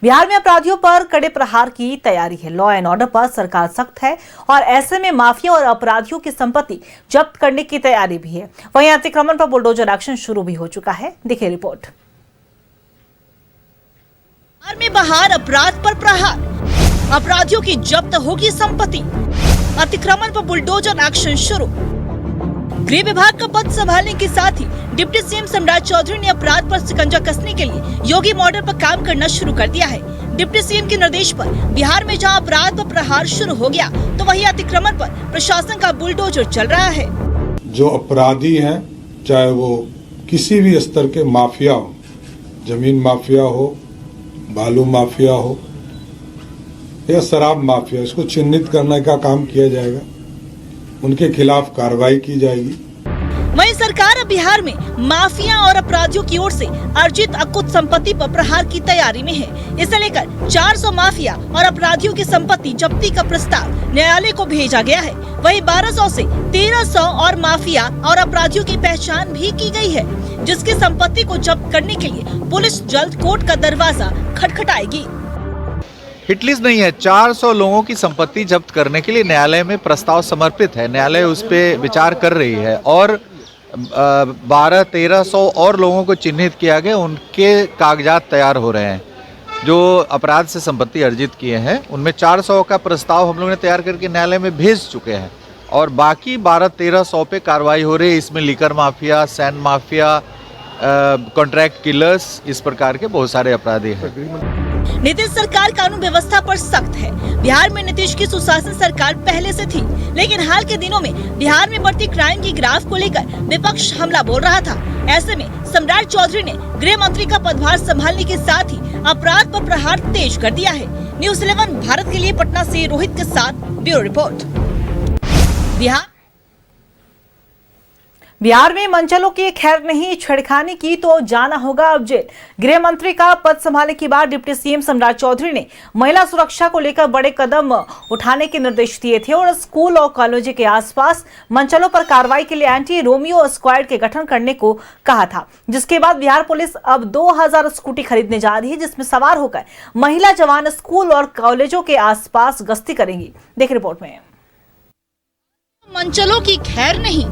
बिहार में अपराधियों पर कड़े प्रहार की तैयारी है। लॉ एंड ऑर्डर पर सरकार सख्त है और ऐसे में माफिया और अपराधियों की संपत्ति जब्त करने की तैयारी भी है। वहीं अतिक्रमण पर बुलडोजर एक्शन शुरू भी हो चुका है। देखिए रिपोर्ट। बिहार में बहार अपराध पर प्रहार, अपराधियों की जब्त होगी संपत्ति, अतिक्रमण पर बुलडोजर एक्शन शुरू। गृह विभाग का पद संभालने के साथ ही डिप्टी सीएम सम्राट चौधरी ने अपराध पर शिकंजा कसने के लिए योगी मॉडल पर काम करना शुरू कर दिया है। डिप्टी सीएम के निर्देश पर बिहार में जहां अपराध पर प्रहार शुरू हो गया, तो वहीं अतिक्रमण पर प्रशासन का बुलडोजर चल रहा है। जो अपराधी हैं, चाहे वो किसी भी स्तर के माफिया हो, जमीन माफिया हो, बालू माफिया हो या शराब माफिया, इसको चिन्हित करने का काम किया जाएगा। उनके खिलाफ कार्रवाई की जाएगी। वहीं सरकार अब बिहार में माफिया और अपराधियों की ओर से अर्जित अकुत संपत्ति पर प्रहार की तैयारी में है। इसे लेकर 400 माफिया और अपराधियों की संपत्ति जब्ती का प्रस्ताव न्यायालय को भेजा गया है। वहीं 1200 से 1300 और माफिया और अपराधियों की पहचान भी की गई है, जिसकी संपत्ति को जब्त करने के लिए पुलिस जल्द कोर्ट का दरवाजा खटखटाएगी। हिटलिस्ट नहीं है, 400 लोगों की संपत्ति जब्त करने के लिए न्यायालय में प्रस्ताव समर्पित है। न्यायालय उस पर विचार कर रही है और 1200-1300 और लोगों को चिन्हित किया गया, उनके कागजात तैयार हो रहे हैं। जो अपराध से संपत्ति अर्जित किए हैं उनमें 400 का प्रस्ताव हम लोगों ने तैयार करके न्यायालय में भेज चुके हैं और बाकी 1200-1300 पे कार्रवाई हो रही है। इसमें liquor mafia, sand mafia, contract killers, इस प्रकार के बहुत सारे अपराधी हैं। नीतीश सरकार कानून व्यवस्था पर सख्त है। बिहार में नीतीश की सुशासन सरकार पहले से थी, लेकिन हाल के दिनों में बिहार में बढ़ती क्राइम की ग्राफ को लेकर विपक्ष हमला बोल रहा था। ऐसे में सम्राट चौधरी ने गृह मंत्री का पदभार संभालने के साथ ही अपराध पर प्रहार तेज कर दिया है। न्यूज़ 11 भारत के लिए पटना से रोहित के साथ ब्यूरो रिपोर्ट। बिहार में मंचलों की खैर नहीं, छेड़खानी की तो जाना होगा अब जेल। गृह मंत्री का पद संभालने के बाद डिप्टी सीएम सम्राट चौधरी ने महिला सुरक्षा को लेकर बड़े कदम उठाने के निर्देश दिए थे और स्कूल और कॉलेज के आसपास मंचलों पर कार्रवाई के लिए एंटी रोमियो स्क्वाड के गठन करने को कहा था, जिसके बाद बिहार पुलिस अब 2000 स्कूटी खरीदने जा रही है, जिसमें सवार होकर महिला जवान स्कूल और कॉलेजों के आसपास गश्ती करेंगी। देख रिपोर्ट में। मंचलों की खैर नहीं,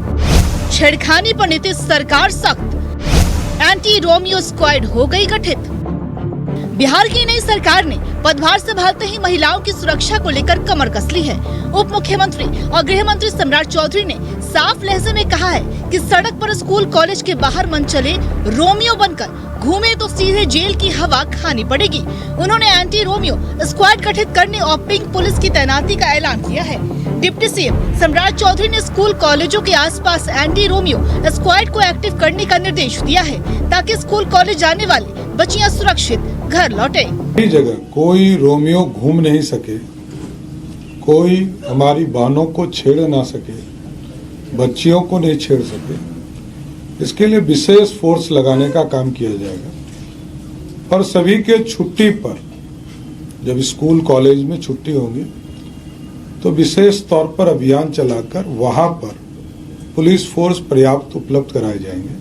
छेड़खानी पर नीतीश सरकार सख्त, एंटी रोमियो स्क्वाड हो गई गठित। बिहार की नई सरकार ने पदभार संभालते ही महिलाओं की सुरक्षा को लेकर कमर कस ली है। उप मुख्यमंत्री और गृह मंत्री सम्राट चौधरी ने साफ लहजे में कहा है कि सड़क पर, स्कूल कॉलेज के बाहर मनचले रोमियो बनकर घूमे तो सीधे जेल की हवा खानी पड़ेगी। उन्होंने एंटी रोमियो स्क्वाड गठित करने और पिंक पुलिस की तैनाती का ऐलान किया है। डिप्टी सीएम सम्राट चौधरी ने स्कूल कॉलेजों के आसपास एंटी रोमियो स्क्वाड को एक्टिव करने का निर्देश दिया है, ताकि स्कूल कॉलेज जाने वाली बच्चियां सुरक्षित घर लौटे। जगह कोई रोमियो घूम नहीं सके, कोई हमारी बहनों को छेड़ ना सके, बच्चियों को नहीं छेड़ सके, इसके लिए विशेष फोर्स लगाने का काम किया जाएगा। और सभी के छुट्टी पर, जब स्कूल कॉलेज में छुट्टी होगी तो विशेष तौर पर अभियान चलाकर वहां पर पुलिस फोर्स पर्याप्त उपलब्ध कराए जाएंगे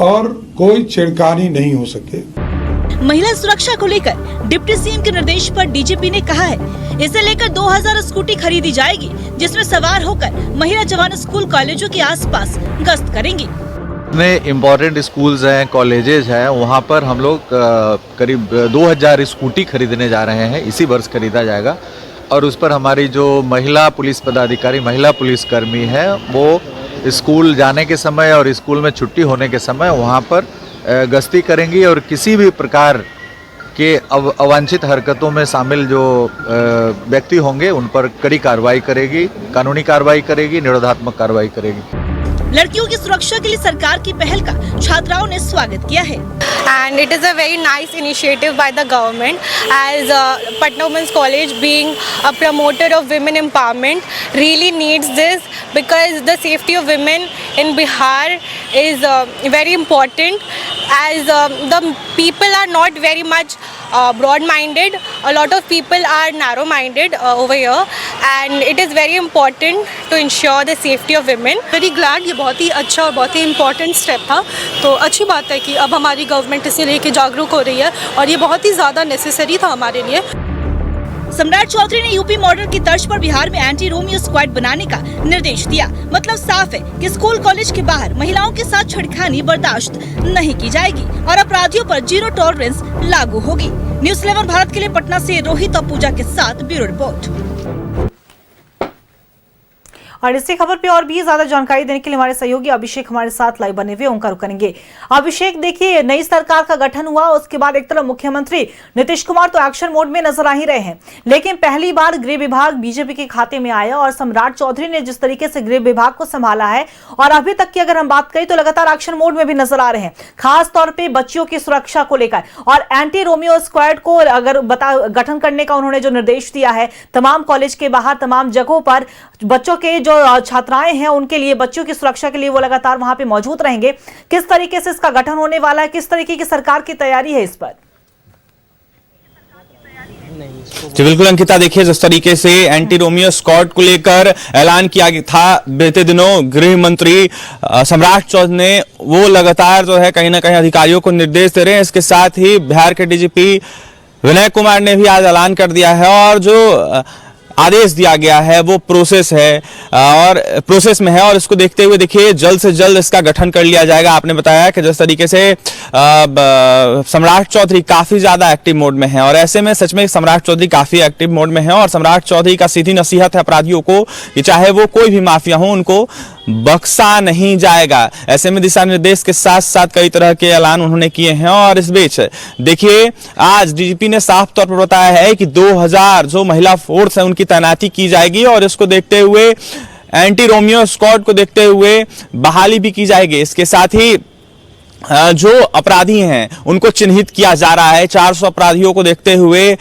और कोई छेड़खानी नहीं हो सके। महिला सुरक्षा को लेकर डिप्टी सीएम के निर्देश पर डीजीपी ने कहा है, इसे लेकर 2000 स्कूटी खरीदी जाएगी, जिसमें सवार होकर महिला जवान स्कूल कॉलेजों के आसपास गश्त करेंगी। इतने इम्पोर्टेंट स्कूल्स हैं, कॉलेजेस हैं, वहाँ पर हम लोग करीब 2000 स्कूटी खरीदने जा रहे हैं। इसी वर्ष खरीदा जाएगा और उस पर हमारी जो महिला पुलिस पदाधिकारी, महिला पुलिसकर्मी है, वो स्कूल जाने के समय और स्कूल में छुट्टी होने के समय वहाँ पर गश्ती करेंगी और किसी भी प्रकार के अवांछित हरकतों में शामिल जो व्यक्ति होंगे उन पर कड़ी कार्रवाई करेगी, कानूनी कार्रवाई करेगी, निरोधात्मक कार्रवाई करेगी। लड़कियों की सुरक्षा के लिए सरकार की पहल का छात्राओं ने स्वागत किया है। And it is a very nice initiative by the government, as Patna Women's College, being a promoter of women empowerment, really needs this, because the safety of women in Bihar is very important, as the people are not very much broad-minded. A lot of people are narrow-minded over here, and it is very important to ensure the safety of women. Very glad ये बहुत ही अच्छा और बहुत ही important step था। तो अच्छी बात है कि अब हमारी गवर्नमेंट इसे लेके जागरूक हो रही है और ये बहुत ही ज़्यादा नेसेसरी था हमारे लिए। सम्राट चौधरी ने यूपी मॉडल की तर्ज पर बिहार में एंटी रोमियो स्क्वाड बनाने का निर्देश दिया। मतलब साफ है कि स्कूल कॉलेज के बाहर महिलाओं के साथ छेड़खानी बर्दाश्त नहीं की जाएगी और अपराधियों पर जीरो टॉलरेंस लागू होगी। न्यूज़ 11 भारत के लिए पटना से रोहित और पूजा के साथ ब्यूरो रिपोर्ट। और इसी खबर पे और भी ज्यादा जानकारी देने के लिए हमारे सहयोगी अभिषेक हमारे साथ लाइव बने हुए उनका रुख करेंगे। अभिषेक, देखिए नई सरकार का गठन हुआ, उसके बाद एक तरफ मुख्यमंत्री नीतीश कुमार तो एक्शन मोड में नजर आ ही रहे हैं, लेकिन पहली बार गृह विभाग बीजेपी के खाते में आया और सम्राट चौधरी ने जिस तरीके से गृह विभाग को संभाला है और अभी तक की अगर हम बात करें तो लगातार एक्शन मोड में भी नजर आ रहे हैं, खास तौर पर बच्चियों की सुरक्षा को लेकर। और एंटी रोमियो स्क्वाड को अगर गठन करने का उन्होंने जो निर्देश दिया है, तमाम कॉलेज के बाहर तमाम जगहों पर बच्चों के जो छात्राएं हैं उनके लिए, बच्चों की सुरक्षा के लिए वो लगातार वहां पे मौजूद रहेंगे। किस तरीके से इसका गठन होने वाला है, किस तरीके की सरकार की तैयारी है इस पर? जी बिल्कुल अंकिता, देखिए जिस तरीके से एंटी रोमियो स्क्वाड को लेकर ऐलान किया गया था बीते दिनों गृह मंत्री सम्राट चौधरी ने, वो लगातार जो है कहीं ना कहीं अधिकारियों को निर्देश दे रहे हैं। इसके साथ ही बिहार के डीजीपी विनय कुमार ने भी आज ऐलान कर दिया है और जो आदेश दिया गया है वो प्रोसेस में है और इसको देखते हुए देखिए जल्द से जल्द इसका गठन कर लिया जाएगा। आपने बताया कि जिस तरीके से सम्राट चौधरी काफी ज्यादा एक्टिव मोड में है और ऐसे में सच में सम्राट चौधरी काफी एक्टिव मोड में है और सम्राट चौधरी का सीधी नसीहत है अपराधियों को कि चाहे वो कोई भी माफिया हो उनको बख्शा नहीं जाएगा। ऐसे में दिशा निर्देश के साथ साथ कई तरह के ऐलान उन्होंने किए हैं और इस बीच देखिए आज डीजीपी ने साफ तौर पर बताया है कि 2000 जो महिला फोर्स है उनकी तैनाती की जाएगी और इसको देखते हुए एंटी रोमियो स्क्वाड को देखते हुए बहाली भी की जाएगी। इसके साथ ही जो अपराधी हैं उनको चिन्हित किया जा रहा है। 400 अपराधियों को देखते हुए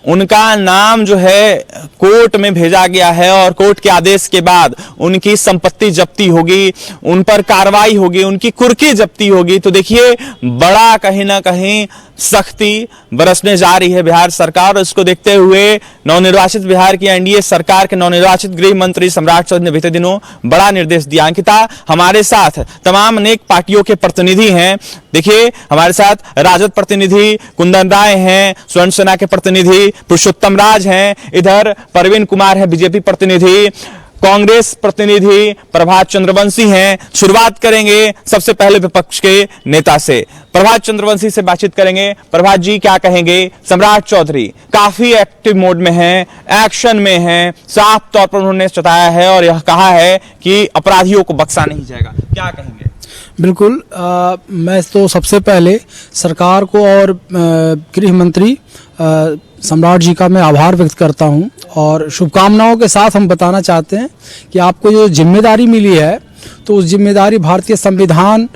उनका नाम जो है कोर्ट में भेजा गया है और कोर्ट के आदेश के बाद उनकी संपत्ति जब्ती होगी, उन पर कार्रवाई होगी, उनकी कुर्की जब्ती होगी। तो देखिए बड़ा कहीं ना कहीं सख्ती बरसने जा रही है बिहार सरकार और इसको देखते हुए नवनिर्वाचित बिहार की एनडीए सरकार के नवनिर्वाचित गृह मंत्री सम्राट चौधरी ने बीते दिनों बड़ा निर्देश दिया। अंकिता, हमारे साथ तमाम अनेक पार्टियों के प्रतिनिधि हैं। देखिए हमारे साथ राजद प्रतिनिधि कुंदन राय हैं, स्वर्ण सेना के प्रतिनिधि पुरुषोत्तम राज हैं, इधर परवीन कुमार है बीजेपी प्रतिनिधि, कांग्रेस प्रतिनिधि प्रभात चंद्रवंशी हैं। शुरुआत करेंगे सबसे पहले विपक्ष के नेता से, प्रभात चंद्रवंशी से बातचीत करेंगे। प्रभात जी, क्या कहेंगे? सम्राट चौधरी काफी एक्टिव मोड में हैं, एक्शन में हैं, साफ तौर पर उन्होंने बताया है और यह कहा है कि अपराधियों को बख्शा नहीं जाएगा, क्या कहेंगे? बिल्कुल, मैं तो सबसे पहले सरकार को और गृह मंत्री सम्राट जी का मैं आभार व्यक्त करता हूं और शुभकामनाओं के साथ हम बताना चाहते हैं कि आपको जो जिम्मेदारी मिली है तो उस जिम्मेदारी भारतीय संविधान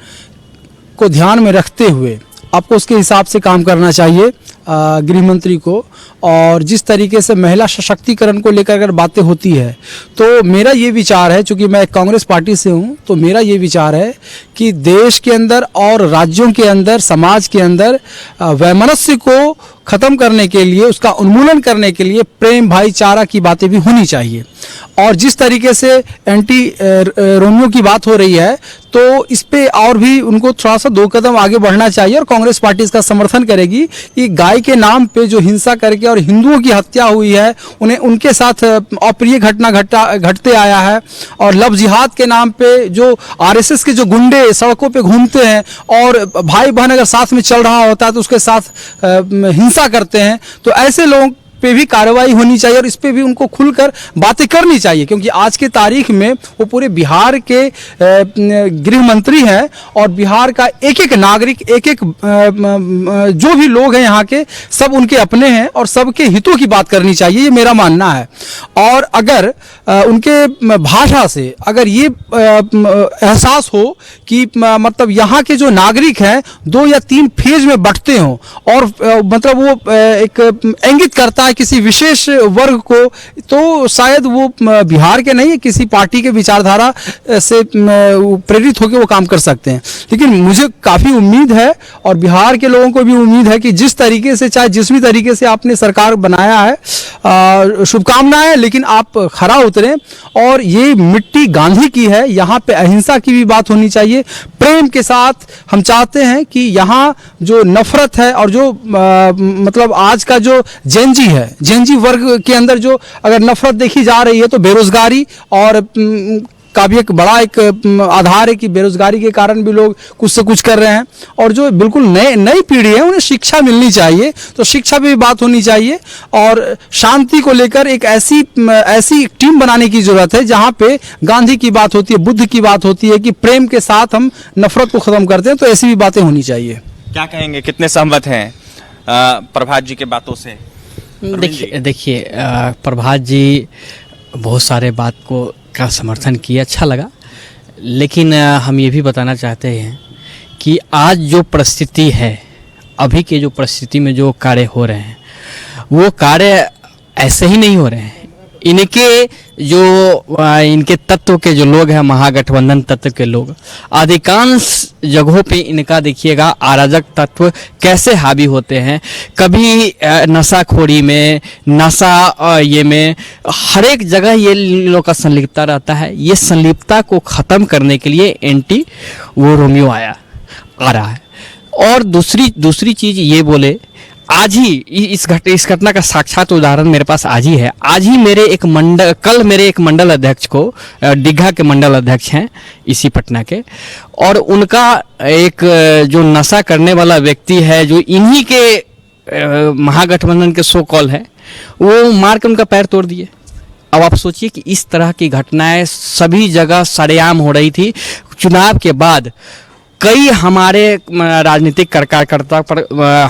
को ध्यान में रखते हुए आपको उसके हिसाब से काम करना चाहिए गृह मंत्री को। और जिस तरीके से महिला सशक्तिकरण को लेकर अगर बातें होती है तो मेरा ये विचार है, चूंकि मैं कांग्रेस पार्टी से हूँ, तो मेरा ये विचार है कि देश के अंदर और राज्यों के अंदर, समाज के अंदर वैमनस्य को खत्म करने के लिए, उसका उन्मूलन करने के लिए प्रेम भाईचारा की बातें भी होनी चाहिए। और जिस तरीके से एंटी रोमियो की बात हो रही है तो इस पे और भी उनको थोड़ा सा 2 कदम आगे बढ़ना चाहिए और कांग्रेस पार्टी इसका समर्थन करेगी कि गाय के नाम पे जो हिंसा करके और हिंदुओं की हत्या हुई है, उन्हें उनके साथ अप्रिय घटना घटते आया है और लव जिहाद के नाम पे जो आरएसएस के जो गुंडे सड़कों पे घूमते हैं और भाई बहन अगर साथ में चल रहा होता है तो उसके साथ हिंसा करते हैं, तो ऐसे लोगों पे भी कार्रवाई होनी चाहिए और इस पे भी उनको खुलकर बातें करनी चाहिए। क्योंकि आज के तारीख में वो पूरे बिहार के गृह मंत्री हैं और बिहार का एक एक नागरिक, एक एक जो भी लोग हैं यहाँ के, सब उनके अपने हैं और सबके हितों की बात करनी चाहिए, ये मेरा मानना है। और अगर उनके भाषा से अगर ये एहसास हो कि मतलब यहाँ के जो नागरिक हैं 2 या 3 फेज में बंटते हों और मतलब वो एक इंगित करता है किसी विशेष वर्ग को, तो शायद वो बिहार के नहीं, किसी पार्टी के विचारधारा से प्रेरित होकर वो काम कर सकते हैं। लेकिन मुझे काफ़ी उम्मीद है और बिहार के लोगों को भी उम्मीद है कि जिस तरीके से, चाहे जिस भी तरीके से आपने सरकार बनाया है, शुभकामनाएं, लेकिन आप खरा उतरें। और ये मिट्टी गांधी की है, यहाँ पे अहिंसा की भी बात होनी चाहिए, प्रेम के साथ। हम चाहते हैं कि यहाँ जो नफरत है और जो मतलब आज का जो जेनजी है, जेनजी वर्ग के अंदर जो अगर नफरत देखी जा रही है, तो बेरोजगारी और का भी एक बड़ा एक आधार है कि बेरोजगारी के कारण भी लोग कुछ से कुछ कर रहे हैं। और जो बिल्कुल नई पीढ़ी है, उन्हें शिक्षा मिलनी चाहिए, तो शिक्षा पे भी बात होनी चाहिए। और शांति को लेकर एक ऐसी टीम बनाने की जरूरत है जहां पे गांधी की बात होती है, बुद्ध की बात होती है कि प्रेम के साथ हम नफरत को खत्म करते हैं। तो ऐसी भी बातें होनी चाहिए। क्या कहेंगे, कितने सहमत हैं प्रभात जी के बातों से? देखिए प्रभात जी बहुत सारे बात का समर्थन किया, अच्छा लगा। लेकिन हम ये भी बताना चाहते हैं कि आज जो परिस्थिति है, अभी के जो परिस्थिति में जो कार्य हो रहे हैं, वो कार्य ऐसे ही नहीं हो रहे हैं। इनके तत्व के जो लोग हैं, महागठबंधन तत्व के लोग, अधिकांश जगहों पे इनका देखिएगा अराजक तत्व कैसे हावी होते हैं। कभी नशाखोरी में, ये में, हर एक जगह ये लोग का संलिप्तता रहता है। ये संलिप्तता को ख़त्म करने के लिए एंटी रोमियो आ रहा है। और दूसरी चीज़ ये बोले, आज ही इस घटना का साक्षात उदाहरण मेरे पास आज ही है। आज ही कल मेरे एक मंडल अध्यक्ष को, दीघा के मंडल अध्यक्ष हैं इसी पटना के, और उनका एक जो नशा करने वाला व्यक्ति है, जो इन्हीं के महागठबंधन के सो कॉल है, वो मार के उनका पैर तोड़ दिए। अब आप सोचिए कि इस तरह की घटनाएं सभी जगह सरेआम हो रही थी। चुनाव के बाद कई हमारे राजनीतिक कार्यकर्ता पर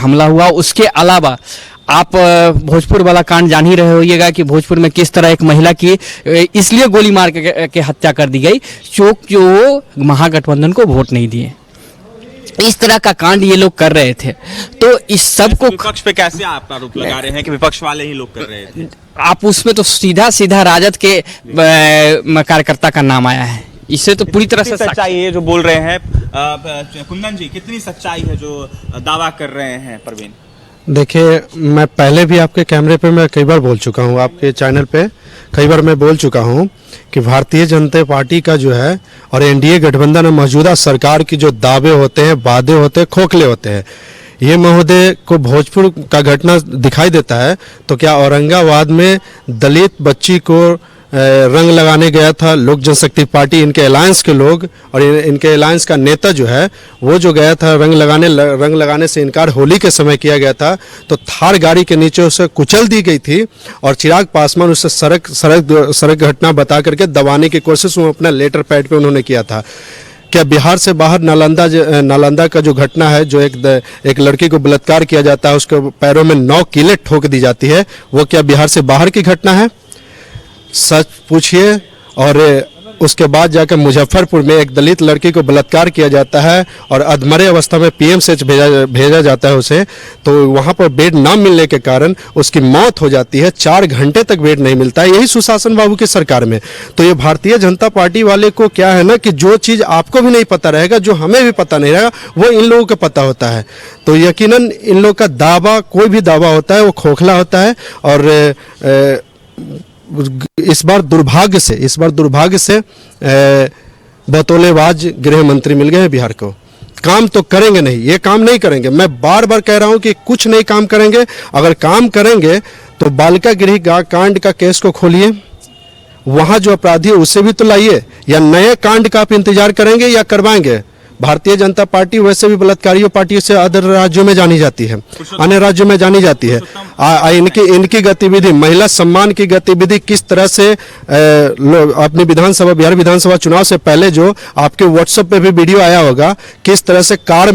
हमला हुआ। उसके अलावा आप भोजपुर वाला कांड जान ही रहे होइएगा कि भोजपुर में किस तरह एक महिला की इसलिए गोली मार के हत्या कर दी गई जो महागठबंधन को वोट नहीं दिए। इस तरह का कांड ये लोग कर रहे थे। तो इस सब को विपक्ष पे कैसे आप आरोप लगा रहे हैं कि विपक्ष वाले ही लोग कर रहे थे? आप उसमें तो सीधा राजद के कार्यकर्ता का नाम आया है। इससे तो पूरी तरह से सच्चाई है जो बोल रहे हैं। कुंदन जी, कितनी सच्चाई है जो दावा कर रहे हैं परवीन? देखिए, मैं पहले भी आपके कैमरे पे मैं कई बार बोल चुका हूँ, आपके चैनल पे कई बार मैं बोल चुका हूँ कि भारतीय जनता पार्टी का जो है और एनडीए गठबंधन में मौजूदा सरकार की जो दावे होते हैं, वादे होते हैं, खोखले होते हैं। ये महोदय को भोजपुर का घटना दिखाई देता है तो क्या औरंगाबाद में दलित बच्ची को रंग लगाने गया था लोक जनशक्ति पार्टी, इनके अलायंस के लोग, और इनके अलायंस का नेता जो है वो जो गया था रंग लगाने से इनकार होली के समय किया गया था, तो थार गाड़ी के नीचे उसे कुचल दी गई थी और चिराग पासवान उसे सड़क घटना बता करके दबाने की कोशिश वो अपना लेटर पैड पे उन्होंने किया था। क्या बिहार से बाहर नालंदा का जो घटना है, जो एक लड़की को बलात्कार किया जाता है, उसके पैरों में 9 कीलें ठोक दी जाती है, वो क्या बिहार से बाहर की घटना है? सच पूछिए। और उसके बाद जाकर मुजफ्फरपुर में एक दलित लड़की को बलात्कार किया जाता है और अधमरे अवस्था में पीएमसीएच भेजा जाता है उसे, तो वहाँ पर बेड ना मिलने के कारण उसकी मौत हो जाती है। 4 घंटे तक बेड नहीं मिलता है, यही सुशासन बाबू की सरकार में। तो ये भारतीय जनता पार्टी वाले को क्या है ना कि जो चीज़ आपको भी नहीं पता रहेगा, जो हमें भी पता नहीं रहेगा, वो इन लोगों को पता होता है। तो यकीनन इन लोगों का दावा, कोई भी दावा होता है वो खोखला होता है। और इस बार दुर्भाग्य से बतौलेबाज गृह मंत्री मिल गए हैं बिहार को। काम तो करेंगे नहीं, ये काम नहीं करेंगे। मैं बार बार कह रहा हूं कि कुछ नहीं काम करेंगे। अगर काम करेंगे तो बालिका गृह कांड का केस को खोलिए, वहां जो अपराधी है उसे भी तो लाइए, या नए कांड का आप इंतजार करेंगे या करवाएंगे? भारतीय जनता पार्टी वैसे भी बलात्कारियों पार्टी से अदर राज्यों में जानी जाती है, अन्य राज्यों में जानी जाती है। इनकी गतिविधि, महिला सम्मान की गतिविधि किस तरह से अपनी बिहार विधानसभा चुनाव से पहले जो आपके व्हाट्सएप पे भी वीडियो आया होगा, किस तरह से कार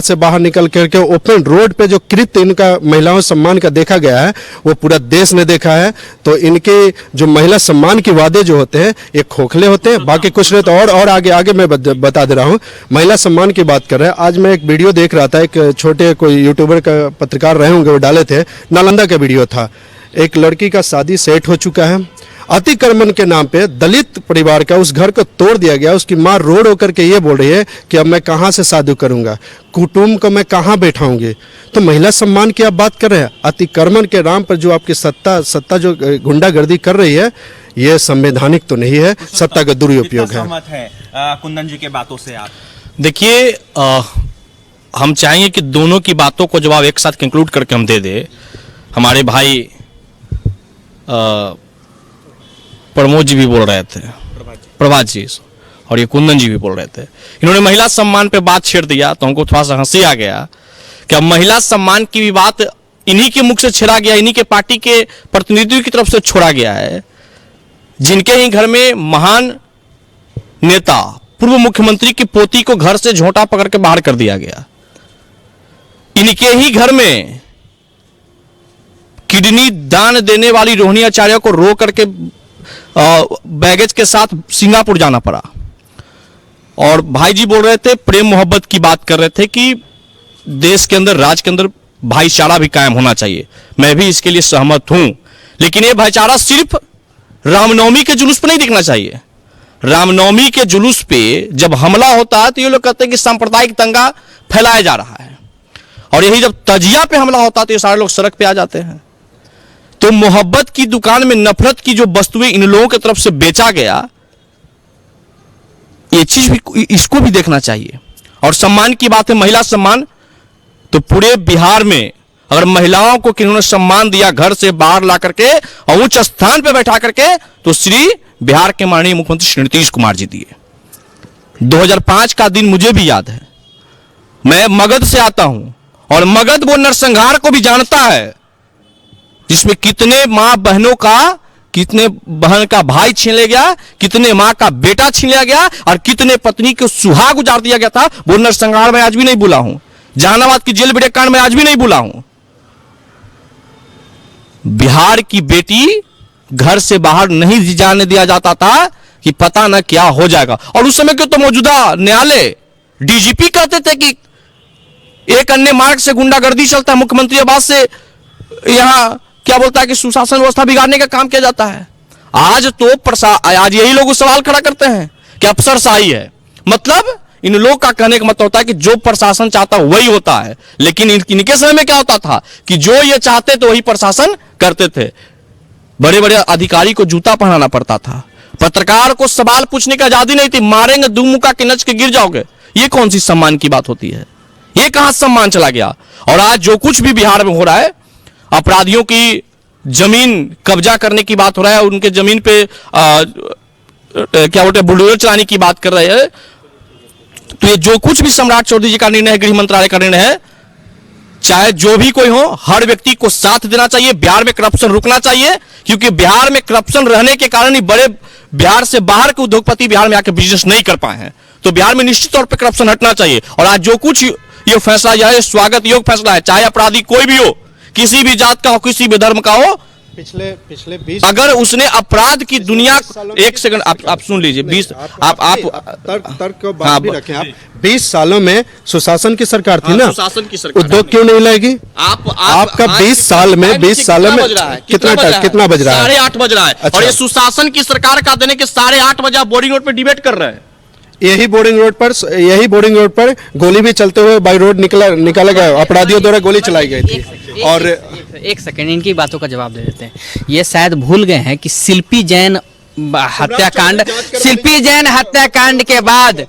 से बाहर निकल करके ओपन रोड पे जो कृत्य इनका महिलाओं सम्मान का देखा गया है, वो पूरा देश ने देखा है। तो इनके जो महिला सम्मान के वादे जो होते हैं ये खोखले होते हैं, बाकी कुछ नहीं। तो और आगे मैं बता दे रहा हूँ महिला सम्मान की बात कर रहे हैं। आज मैं एक वीडियो देख रहा था, एक छोटे कोई यूट्यूबर का पत्रकार रहे होंगे, वो डाले थे, नालंदा का वीडियो था। एक लड़की का शादी सेट हो चुका है, अतिक्रमण के नाम पे दलित परिवार का उस घर को तोड़ दिया गया। उसकी माँ रोड होकर के ये बोल रही है कि अब मैं कहाँ से शादी करूंगा, कुटुंब को मैं कहाँ बैठाऊंगी। तो महिला सम्मान की आप बात कर रहे हैं, अतिक्रमण के नाम पर जो आपकी सत्ता जो गुंडागर्दी कर रही है, ये संवैधानिक तो नहीं है, सत्ता का दुरुपयोग है। सहमत है कुंदन जी के बातों से आप? देखिए, हम चाहेंगे कि दोनों की बातों को जवाब एक साथ कंक्लूड करके हम दे दे। हमारे भाई प्रमोद जी भी बोल रहे थे, प्रभात जी, और ये कुंदन जी भी बोल रहे थे। इन्होंने महिला सम्मान पे बात छेड़ दिया तो हमको थोड़ा सा हंसी आ गया कि अब महिला सम्मान की भी बात इन्हीं के मुख से छेड़ा गया, इन्हीं के पार्टी के प्रतिनिधियों की तरफ से छोड़ा गया है, जिनके ही घर में महान नेता पूर्व मुख्यमंत्री की पोती को घर से झोंटा पकड़ के बाहर कर दिया गया। इनके ही घर में किडनी दान देने वाली रोहिणी आचार्य को रो करके बैगेज के साथ सिंगापुर जाना पड़ा। और भाई जी बोल रहे थे, प्रेम मोहब्बत की बात कर रहे थे कि देश के अंदर, राज्य के अंदर भाईचारा भी कायम होना चाहिए। मैं भी इसके लिए सहमत हूं, लेकिन ये भाईचारा सिर्फ रामनवमी के जुलूस पर नहीं दिखना चाहिए। रामनवमी के जुलूस पे जब हमला होता है तो ये लोग कहते हैं कि सांप्रदायिक दंगा फैलाया जा रहा है, और यही जब तजिया पे हमला होता है तो ये सारे लोग सड़क पे आ जाते हैं। तो मोहब्बत की दुकान में नफरत की जो वस्तुएं इन लोगों की तरफ से बेचा गया, ये चीज भी, इसको भी देखना चाहिए। और सम्मान की बात है, महिला सम्मान, तो पूरे बिहार में अगर महिलाओं को किन्होंने सम्मान दिया घर से बाहर ला करके और उच्च स्थान पर बैठा करके, तो श्री बिहार के माननीय मुख्यमंत्री श्री नीतीश कुमार जी दिए। 2005 का दिन मुझे भी याद है। मैं मगध से आता हूं और मगध वो नरसंहार को भी जानता है, जिसमें कितने मां बहनों का, कितने बहन का भाई छीन लिया गया, कितने मां का बेटा छीन लिया गया, और कितने पत्नी को सुहाग उजाड़ दिया गया था। वो नरसंहार में आज भी नहीं भूला हूं। जहानाबाद की जेल बेटे कांड में आज भी नहीं भूला हूं। बिहार की बेटी घर से बाहर नहीं जाने दिया जाता था कि पता न क्या हो जाएगा। और उस समय के तो मौजूदा न्यायालय डीजीपी कहते थे कि एक अन्य मार्ग से गुंडागर्दी चलता है, मुख्यमंत्री आवास से यहां क्या बोलता है कि सुशासन व्यवस्था बिगाड़ने का काम किया जाता है। आज तो आज यही लोग सवाल खड़ा करते हैं कि अफसरशाही है। मतलब इन लोग का कहने का मतलब होता है कि जो प्रशासन चाहता वही होता है, लेकिन इनके समय में क्या होता था कि जो ये चाहते तो वही प्रशासन करते थे। बड़े बड़े अधिकारी को जूता पहनाना पड़ता था, पत्रकार को सवाल पूछने की आजादी नहीं थी, मारेंगे दो मुक्का के नच के गिर जाओगे। ये कौन सी सम्मान की बात होती है? ये कहां सम्मान चला गया? और आज जो कुछ भी बिहार में हो रहा है, अपराधियों की जमीन कब्जा करने की बात हो रहा है, उनके जमीन पे क्या बोलते हैं, बुलडोजर चलाने की बात कर रहे हैं। तो ये जो कुछ भी सम्राट चौधरी जी का निर्णय है, गृह मंत्रालय का निर्णय है, चाहे जो भी कोई हो, हर व्यक्ति को साथ देना चाहिए। बिहार में करप्शन रुकना चाहिए, क्योंकि बिहार में करप्शन रहने के कारण ही बड़े बिहार से बाहर के उद्योगपति बिहार में आकर बिजनेस नहीं कर पाए हैं। तो बिहार में निश्चित तौर पर करप्शन हटना चाहिए। और आज जो कुछ ये फैसला यह स्वागत योग्य फैसला है, चाहे अपराधी कोई भी हो, किसी भी जात का हो, किसी भी धर्म का हो, पिछले 20 अगर उसने अपराध की दुनिया, एक सेकंड आप सुन लीजिए, 20 आप तर्क को बात भी रखें। आप 20 सालों में सुशासन की सरकार थी ना, सुशासन की सरकार, उद्योग क्यों नहीं लाएगी? आपका 20 सालों में कितना बज रहा है? 8:30 बज रहा है। अच्छा। और ये सुशासन की सरकार का देने के 8:30 बजे आप बोरिंग रोड पे डिबेट कर रहे हैं। यही बोरिंग रोड पर गोली भी चलते हुए बाई रोड निकाला गया, अपराधियों द्वारा गोली चलाई गई थी। और एक सेकंड, इनकी बातों का जवाब दे देते हैं। ये शायद भूल गए हैं कि शिल्पी जैन हत्याकांड के बाद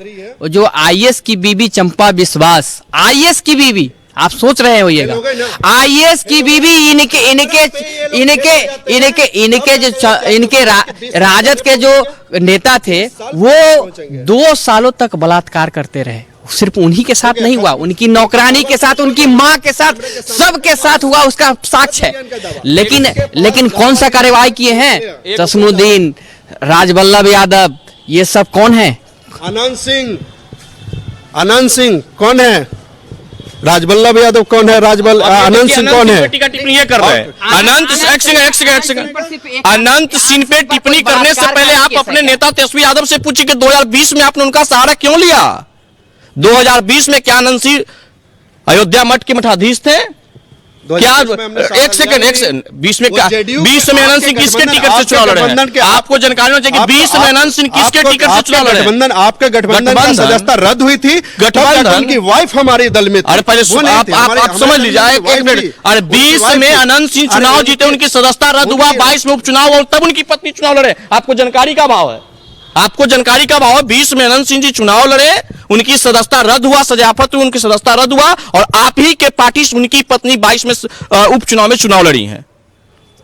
जो आईएएस की बीबी चंपा विश्वास, आईएएस की बीबी, आप सोच रहे होइएगा, आईएएस की बीबी इनके राजद के जो नेता थे, वो 2 सालों तक बलात्कार करते रहे। सिर्फ उन्हीं के साथ नहीं हुआ, उनकी नौकरानी के साथ, उनकी मां के साथ, सबके साथ हुआ, उसका साक्ष्य है। लेकिन कौन सा कार्यवाही किए हैं? तस्मुद्दीन, राजवल्लभ यादव, ये सब कौन है? अनंत सिंह कौन है? राजवल्लभ यादव कौन है? अनंत सिंह कौन है? टिप्पणी कर रहे हैं। अनंत सिंह पे टिप्पणी करने से पहले आप अपने नेता तेजस्वी यादव से पूछिए कि 2020 में आपने उनका सहारा क्यों लिया? 2020 में क्या आनंद सिंह अयोध्या मठ के मठाधीश थे? क्या एक सेकंड 20 में क्या 20 में आनंद सिंह किसके टिकट से चुनाव लड़े हैं? आपको जानकारी होनी चाहिए कि 20 में आनंद सिंह किसके टिकट से चुनाव लड़े? गठबंधन, आपका गठबंधन का सदस्यता रद्द हुई थी। गठबंधन उनकी वाइफ हमारे दल में थी। अरे पहले आप समझ लीजिए एक मिनट। अरे 20 में आनंद सिंह चुनाव जीते, उनकी सदस्यता रद्द हुआ, 22 में उपचुनाव और तब उनकी पत्नी चुनाव लड़े। आपको जानकारी का अभाव है, आपको जानकारी का अभाव है। 20 में आनंद सिंह जी चुनाव लड़े, उनकी सदस्यता रद्द हुआ, सजाफत हुई, उनकी सदस्यता रद्द हुआ और आप ही के पार्टी से उनकी पत्नी 22 में उपचुनाव में चुनाव लड़ी हैं।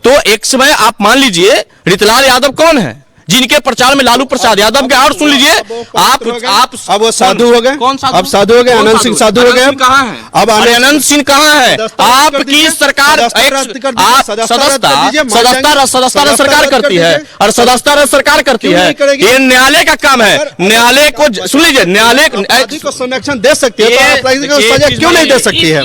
तो एक समय आप मान लीजिए रीतलाल यादव कौन है जिनके प्रचार में लालू प्रसाद यादव के, और सुन लीजिए आप अब वो साधु हो गए। कौन साधु? अब साधु हो गए, आनंद सिंह साधु हो गए। कहां है अब आनंद सिंह? कहां है? आपकी सरकार सदस्यता सरकार करती है और सदस्यता सरकार करती है। ये न्यायालय का काम है। न्यायालय को सुन लीजिए, न्यायालय को संरक्षण दे सकती है तो सजा क्यों नहीं दे सकती है?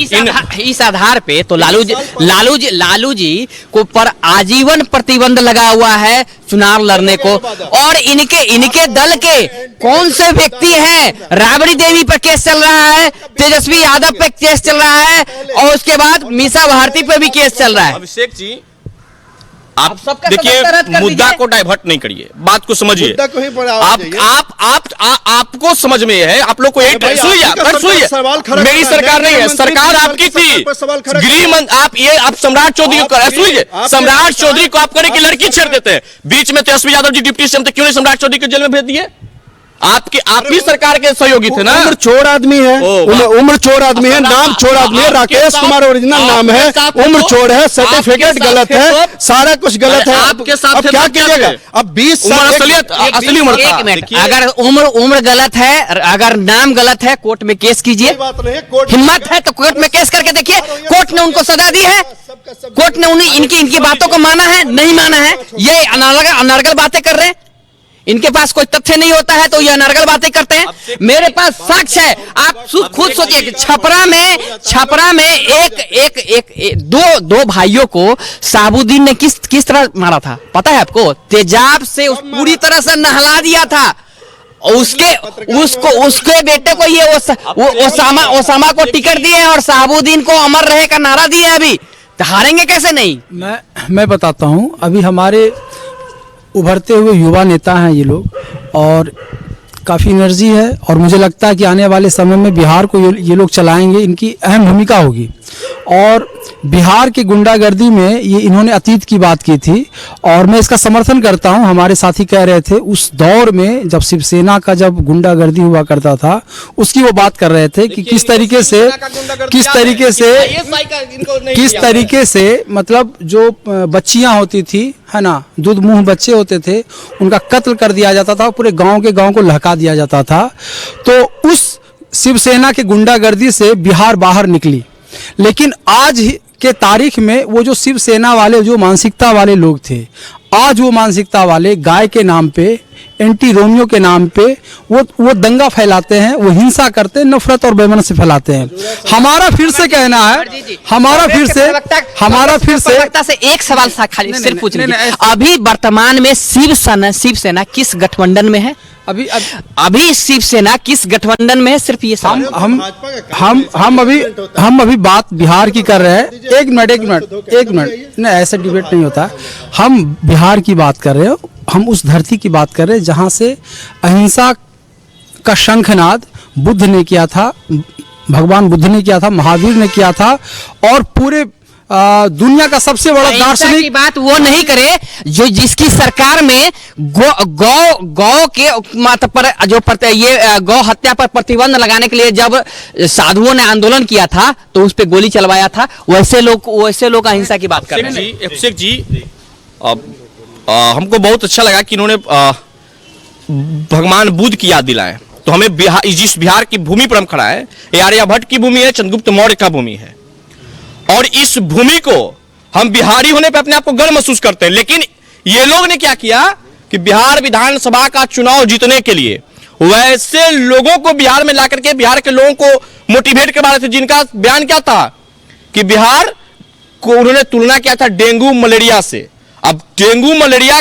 इस आधार पे तो लालू जी को पर आजीवन प्रतिबंध लगा हुआ है चुनाव लड़ने को। और इनके दल के कौन से व्यक्ति हैं? राबड़ी देवी पर केस चल रहा है, तेजस्वी यादव पे केस चल रहा है और उसके बाद मीसा भारती पे भी केस चल रहा है। अभिषेक जी आप देखिए, मुद्दा को डाइवर्ट नहीं करिए, बात को समझिए। आपको समझ में है, आप लोग को एक सुनिए, मेरी सरकार नहीं है, सरकार आपकी थी। गृह मंत्री आप सम्राट चौधरी को सुनिए, सम्राट चौधरी को आप करें कि लड़की छेड़ देते हैं। बीच में तेजस्वी यादव जी डिप्टी सीएम थे, क्यों नहीं सम्राट चौधरी को जेल में भेज दिए? आप ही सरकार के सहयोगी थे ना। उम्र चोर आदमी है, उम्र चोर आदमी है, नाम चोर आदमी है, राकेश कुमार ओरिजिनल नाम है, उम्र चोर है, सर्टिफिकेट गलत है, सारा कुछ गलत है। आपके साथ अब क्या कीजिएगा? अब 20 साल असली उम्र। एक मिनट, अगर उम्र गलत है, अगर नाम गलत है, कोर्ट में केस कीजिए। हिम्मत है तो कोर्ट में केस करके देखिए। कोर्ट ने उनको सजा दी है, कोर्ट ने उन्हें इनकी बातों को माना है, नहीं माना है। ये अनर्गल बातें कर रहे हैं, इनके पास कोई तथ्य नहीं होता है तो ये अनर्गल बातें करते हैं। मेरे पास साक्ष्य है, आप खुद सोचिए कि छपरा में दो भाइयों को साबुद्दीन ने किस तरह मारा था पता है आपको? तेजाब से पूरी तरह से नहला दिया था। उसके बेटे को ये ओसामा को टिकट दिए और साबुद्दीन को अमर रहे का नारा दिए। अभी तो हारेंगे कैसे नहीं? मैं बताता हूँ। अभी हमारे उभरते हुए युवा नेता हैं ये लोग और काफ़ी एनर्जी है और मुझे लगता है कि आने वाले समय में बिहार को ये लोग चलाएंगे। इनकी अहम भूमिका होगी। और बिहार की गुंडागर्दी में ये इन्होंने अतीत की बात की थी और मैं इसका समर्थन करता हूं। हमारे साथी कह रहे थे उस दौर में जब शिवसेना का जब गुंडागर्दी हुआ करता था उसकी वो बात कर रहे थे कि किस तरीके से मतलब जो बच्चियां होती थी है ना, दूध मुंह बच्चे होते थे, उनका कत्ल कर दिया जाता था, पूरे गांव को लहका दिया जाता था। तो उस शिवसेना के गुंडागर्दी से बिहार बाहर निकली। लेकिन आज के तारीख में वो जो शिवसेना वाले जो मानसिकता वाले लोग थे, आज वो मानसिकता वाले गाय के नाम पे, एंटी रोमियो के नाम पे वो दंगा फैलाते हैं, वो हिंसा करते हैं, नफरत और बेमन से फैलाते हैं। हमारा फिर से कहना है, हमारा फिर से एक सवाल खाली सिर्फ पूछ लीजिए, अभी वर्तमान में शिवसेना किस गठबंधन में है? अभी शिवसेना किस गठबंधन में है? सिर्फ ये सवाल। हम अभी बात बिहार की कर रहे हैं। एक मिनट नहीं, ऐसा डिबेट नहीं होता। हम बिहार की बात कर रहे हैं, हम उस धरती की बात कर रहे हैं जहां से अहिंसा का शंखनाद बुद्ध ने किया था, भगवान बुद्ध ने किया था, महावीर ने किया था और पूरे दुनिया का सबसे बड़ा दार्शनिक की बात वो नहीं करे जो जिसकी सरकार में गौ के पर जो ये गौ हत्या पर प्रतिबंध लगाने के लिए जब साधुओं ने आंदोलन किया था तो उस पे गोली चलवाया था। वैसे लोग अहिंसा की बात कर रहे हैं। अभिषेक जी हमको बहुत अच्छा लगा कि इन्होंने भगवान बुद्ध की याद दिलाए। तो हमें जिस बिहार की भूमि पर हम खड़ा है, ये आर्यभट्ट की भूमि है, चंद्रगुप्त मौर्य का भूमि है और इस भूमि को हम बिहारी होने पे अपने आप को गर्व महसूस करते हैं। लेकिन ये लोग ने क्या किया कि बिहार विधानसभा का चुनाव जीतने के लिए वैसे लोगों को बिहार में लाकर के बिहार के लोगों को मोटिवेट करवा रहे थे जिनका बयान क्या था कि बिहार को उन्होंने तुलना किया था डेंगू मलेरिया से। अब डेंगू मलेरिया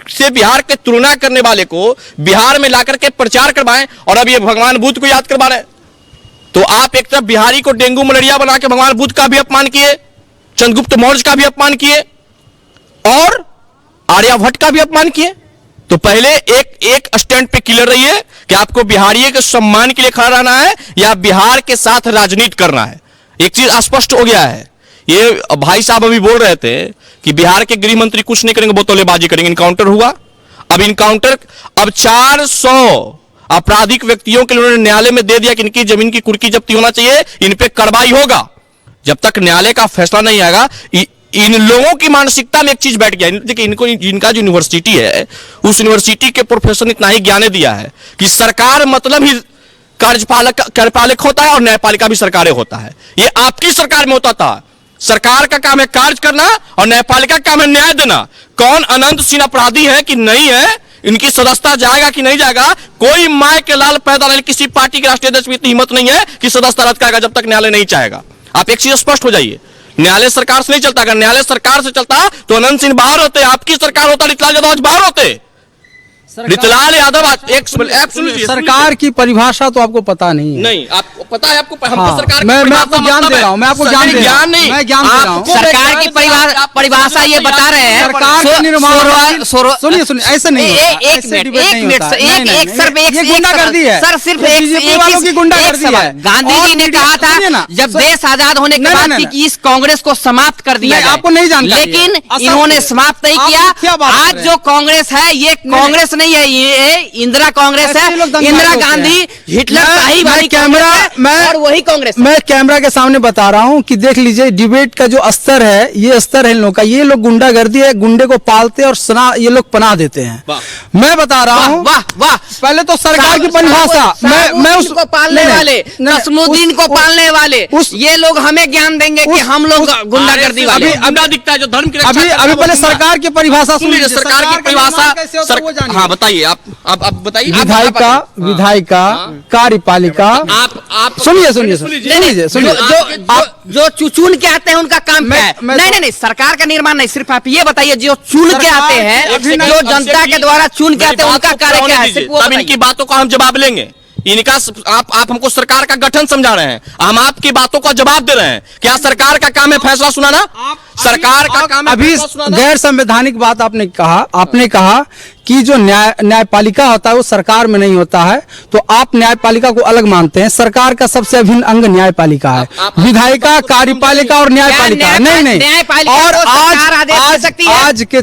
से बिहार के तुलना करने वाले को बिहार में लाकर के प्रचार करवाएं और अब ये भगवान बुद्ध को याद करवा रहे हैं। तो आप एक तरफ बिहारी को डेंगू मलेरिया बना के भगवान बुद्ध का भी अपमान किए, चंद्रगुप्त मौर्य का भी अपमान किए और आर्यभट्ट का भी अपमान किए। तो पहले एक स्टैंड पे क्लियर रहिए कि आपको बिहारियों के सम्मान के लिए खड़ा रहना है या बिहार के साथ राजनीति करना है। एक चीज स्पष्ट हो गया है। ये भाई साहब अभी बोल रहे थे कि बिहार के गृह मंत्री कुछ नहीं करेंगे, बोतलेबाजी करेंगे। इनकाउंटर हुआ, अब 400 आपराधिक व्यक्तियों के लिए उन्होंने न्यायालय में दे दिया कि इनकी जमीन की कुर्की जब्ती होना चाहिए, इन पे कार्रवाई होगा। जब तक न्यायालय का फैसला नहीं आएगा, इन लोगों की मानसिकता में एक चीज बैठ गया। देखिए, इनको इनका जो यूनिवर्सिटी है, उस यूनिवर्सिटी के प्रोफेसर ने इतना ही ज्ञान दिया है कि सरकार मतलब ही कार्यपालक होता है और न्यायपालिका भी सरकारें होता है। ये आपकी सरकार में होता था। सरकार का काम है कार्य करना और न्यायपालिका का काम है न्याय देना। कौन अनंत सिंह अपराधी है कि नहीं है, इनकी सदस्यता जाएगा कि नहीं जाएगा, कोई माय के लाल पैदा नहीं, किसी पार्टी के राष्ट्रीय अध्यक्ष में इतनी हिम्मत नहीं है कि सदस्यता रद्द करेगा जब तक न्यायालय नहीं चाहेगा। आप एक चीज स्पष्ट हो जाइए, न्यायालय सरकार से नहीं चलता। अगर न्यायालय सरकार से चलता तो अनंत सिंह बाहर होते, आपकी सरकार होता, रितलाल यादव आज बाहर होते। रितलाल यादव सरकार की परिभाषा तो आपको पता नहीं है। नहीं, आपको पता है, आपको हम तो सरकार मैं आपको ज्ञान दे रहा हूँ, मैं आपको ज्ञान दे रहा हूँ, मैं ज्ञान दे रहा हूँ। सरकार की परिभाषा ये बता रहे हैं। सरकार का निर्माण, सुनिए ऐसे नहीं होता, ऐसे डिबेट नहीं होता। ये गुंडागर्दी है सर, सिर्फ बीजेपी वालों की गुंडागर्दी है। गांधी जी ने कहा था जब देश आजाद होने के बाद कि इस कांग्रेस को समाप्त कर दिया जाए, आपको नहीं जानकारी, लेकिन इन्होंने समाप्त नहीं किया। आज जो कांग्रेस है ये कांग्रेस नहीं है, ये इंदिरा कांग्रेस है। इंदिरा गांधी हिटलर शाही वाली कैमरा और वही कांग्रेस। मैं कैमरा के सामने बता रहा हूं कि देख लीजिए डिबेट का जो स्तर है, ये स्तर है इन लोगों का। ये लोग गुंडागर्दी है, गुंडे को पालते और ये लोग पनाह देते हैं। मैं बता रहा हूं, वाह, पहले तो सरकार की परिभाषा, मैं उसको पालने वाले, नस्मुद्दीन को पालने वाले ये लोग हमें ज्ञान देंगे कि हम लोग गुंडागर्दी वाले। अभी दिखता है जो धर्म की अभी पहले सरकार की परिभाषा सुनिए। सरकार की परिभाषा, हाँ बताइए, आप बताइए। विधायिका, कार्यपालिका, आप सुनिए। जो चुन के आते हैं उनका काम क्या है? नहीं, सरकार का निर्माण नहीं, सिर्फ आप ये बताइए जो चुन के आते हैं, जो जनता के द्वारा चुन के आते हैं, उनका कार्य क्या है? तब इनकी बातों का हम जवाब लेंगे। इनका आप हमको सरकार का गठन समझा रहे हैं, हम आपकी बातों का जवाब दे रहे हैं। क्या सरकार का काम है फैसला सुनाना? सरकार का काम है अभी गैर संवैधानिक बात आपने कहा कि जो न्यायपालिका होता है वो सरकार में नहीं होता है, तो आप न्यायपालिका को अलग मानते हैं। सरकार का सबसे अभिन्न अंग न्यायपालिका है, विधायिका, कार्यपालिका और न्यायपालिका। नहीं, और आज के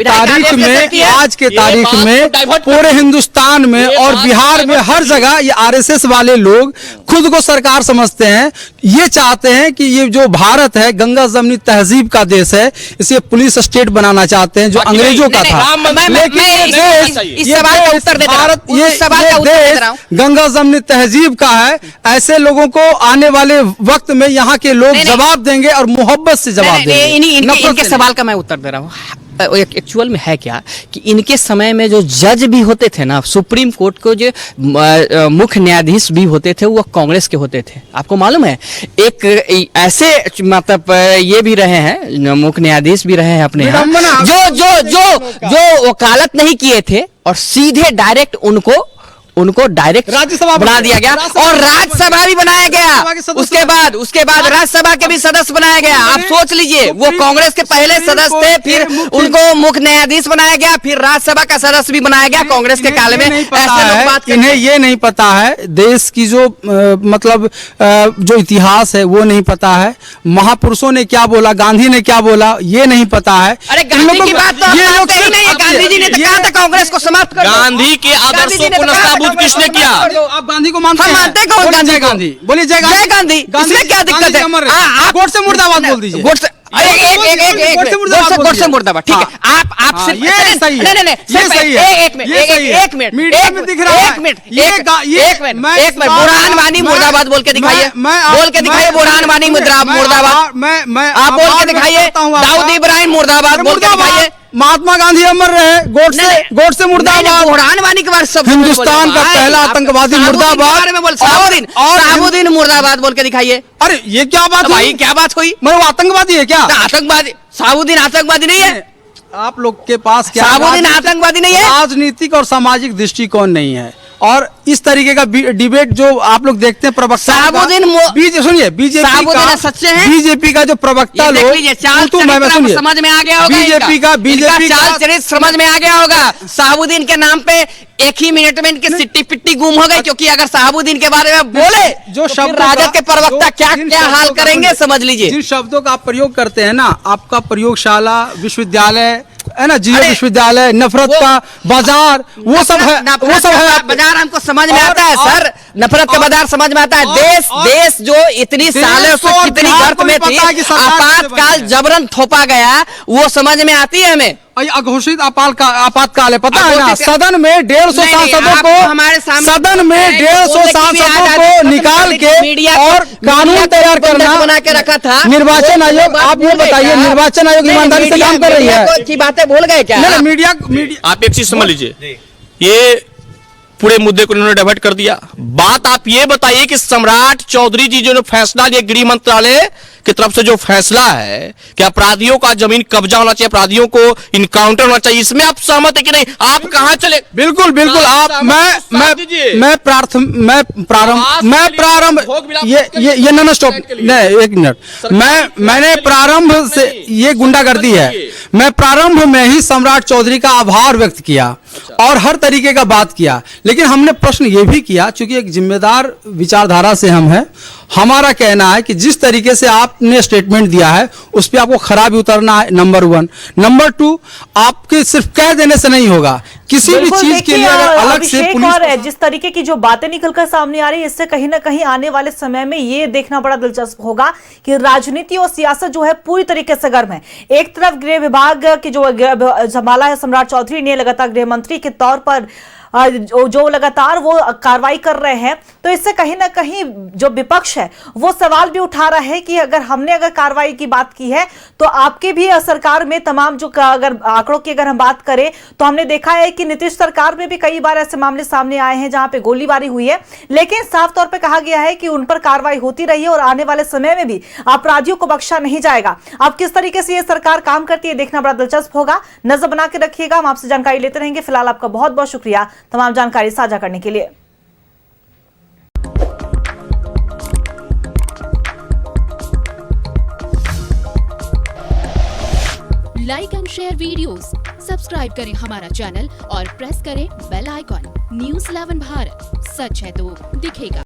तारीख में पूरे हिंदुस्तान में और बिहार में हर जगह ये आरएसएस वाले लोग खुद को सरकार समझते हैं। ये चाहते हैं कि ये जो भारत है गंगा जमनी तहजीब का देश है, इसे पुलिस स्टेट बनाना चाहते हैं जो अंग्रेजों का था। लेकिन इस सवाल का उत्तर दे रहा हूं, गंगा जमनी तहजीब का है। ऐसे लोगों को आने वाले वक्त में यहाँ के लोग जवाब देंगे और मोहब्बत से जवाब देंगे। इनके सवाल का मैं उत्तर दे रहा हूँ। एक्चुअल में है क्या कि इनके समय में जो जज भी होते थे ना, सुप्रीम कोर्ट को जो मुख्य न्यायाधीश भी होते थे, वो कांग्रेस के होते थे। आपको मालूम है, एक ऐसे मतलब ये भी रहे हैं, मुख्य न्यायाधीश भी रहे हैं अपने यहाँ, जो वकालत नहीं किए थे और सीधे डायरेक्ट उनको डायरेक्ट राज्यसभा बना दिया गया और राज्यसभा भी बनाया गया। उसके बाद राज्यसभा के भी सदस्य बनाया गया। आप सोच लीजिए, वो कांग्रेस के पहले सदस्य थे, फिर उनको मुख्य न्यायाधीश बनाया गया, फिर राज्यसभा का सदस्य भी बनाया गया कांग्रेस के काल में। ऐसे लोग बात करते हैं। इन्हें ये नहीं पता है देश की जो मतलब जो इतिहास है वो नहीं पता है। महापुरुषों ने क्या बोला, गांधी ने क्या बोला, ये नहीं पता है। अरे गांधी की बात तो ये लोग नहीं है। गांधी जी ने तो कहा था कांग्रेस को समाप्त कर दो। गांधी के आदर्शों को नस्ताबूद किसने किया? आप गांधी को मानते हैं? मानते कौन? जय गांधी बोलिए, जय गांधी। इसमें क्या दिक्कत है? आप गोड से मुर्दाबाद बोल दीजिए। मुर्दाबाद, ठीक है। आप ये सही है, ये सही है। एक मिनट दिख रहा है। एक मिनट बुरहान वानी मुर्दाबाद बोल के दिखाइए, बुरहान वानी मुर्दाबाद। आप बोल के दिखाइए, दाऊद इब्राहिम मुर्दाबाद बोल के दिखाइए। महात्मा गांधी अमर रहे, गोड से मुर्दाबाद। बुरहान वानी के बारे में हिंदुस्तान का पहला आतंकवादी मुर्दाबाद। साबुद्दीन मुर्दाबाद बोल के दिखाइए। अरे ये क्या बात भाई, क्या बात हुई? वो आतंकवादी है क्या? आतंकवादी साबुद्दीन आतंकवादी नहीं है। आप लोग के पास क्या साबुद्दीन आतंकवादी नहीं है? राजनीतिक और सामाजिक दृष्टिकोण नहीं है। और इस तरीके का डिबेट जो आप लोग देखते हैं प्रवक्ता सुनिए बीजेपी का जो प्रवक्ता लोग समझ में आ गया होगा, बीजेपी का चाल चरित्र समझ में आ गया होगा। साहबुद्दीन के नाम पे एक ही मिनट में इनकी सिट्टी पिट्टी गुम हो गई, क्योंकि अगर साहबुद्दीन के बारे में बोले जो तो शब्द राजद के प्रवक्ता क्या क्या हाल करेंगे समझ लीजिए। जिन शब्दों का आप प्रयोग करते हैं ना, आपका प्रयोगशाला, विश्वविद्यालय है ना, जियो विश्वविद्यालय, नफरत का बाजार, वो सब है, बाजार हमको समझ में आता है सर, नफरत का बाजार समझ में आता है। देश जो इतनी सालों से कितनी गर्त में थी, आपातकाल जबरन थोपा गया, वो समझ में आती है हमें। अघोषित आपातकाल है, पता है ना, सदन में 150 सांसदों को, सदन में 150 सांसदों को निकाल के और कानून तैयार करना बना के रखा था निर्वाचन आयोग। आप ये बताइए, निर्वाचन आयोग ईमानदारी से काम कर रही है की बातें भूल गए क्या? मीडिया आप एक चीज समझ लीजिए, ये पूरे मुद्दे को इन्होंने डाइवर्ट कर दिया। बात आप ये बताइए कि सम्राट चौधरी जी जो फैसला लिए, गृह मंत्रालय की तरफ से जो फैसला है कि अपराधियों का जमीन कब्जा होना चाहिए, अपराधियों को इनकाउंटर होना चाहिए, इसमें आप सहमत है कि नहीं? आप कहां चले? बिल्कुल बिल्कुल। आप मैं प्रारंभ ये नॉन स्टॉप नहीं, एक मिनट, मैंने प्रारंभ से ये गुंडागर्दी है, मैं प्रारंभ में ही सम्राट चौधरी का आभार व्यक्त किया और हर तरीके का बात किया, लेकिन हमने प्रश्न ये भी किया, चूंकि एक जिम्मेदार विचारधारा से हम हैं, हमारा कहना है कि जिस तरीके से आपने स्टेटमेंट दिया है उस पर आपको खराब उतरना है, नंबर 1। नंबर 2, आपके सिर्फ कह देने से नहीं होगा, किसी भी चीज के लिए अगर अलग से पुलिस और जिस तरीके की जो बातें निकलकर सामने आ रही है, इससे कहीं ना कहीं आने वाले समय में ये देखना बड़ा दिलचस्प होगा कि राजनीति और सियासत जो है पूरी तरीके से गर्म है। एक तरफ गृह विभाग की जो संभाला है सम्राट चौधरी ने लगातार गृह मंत्री के तौर पर, जो लगातार वो कार्रवाई कर रहे हैं, तो इससे कहीं ना कहीं जो विपक्ष है वो सवाल भी उठा रहा है कि अगर कार्रवाई की बात की है तो आपके भी सरकार में तमाम जो अगर आंकड़ों की अगर हम बात करें तो हमने देखा है कि नीतीश सरकार में भी कई बार ऐसे मामले सामने आए हैं जहां पे गोलीबारी हुई है, लेकिन साफ तौर पे कहा गया है कि उन पर कार्रवाई होती रही है और आने वाले समय में भी अपराधियों को बख्शा नहीं जाएगा। अब किस तरीके से ये सरकार काम करती है देखना बड़ा दिलचस्प होगा, नजर बना के रखिएगा, हम आपसे जानकारी लेते रहेंगे। फिलहाल आपका बहुत बहुत शुक्रिया तमाम जानकारी साझा करने के लिए। Like and share videos, subscribe करें हमारा चैनल और प्रेस करें बेल आइकॉन। न्यूज़ 11 भारत, सच है तो दिखेगा।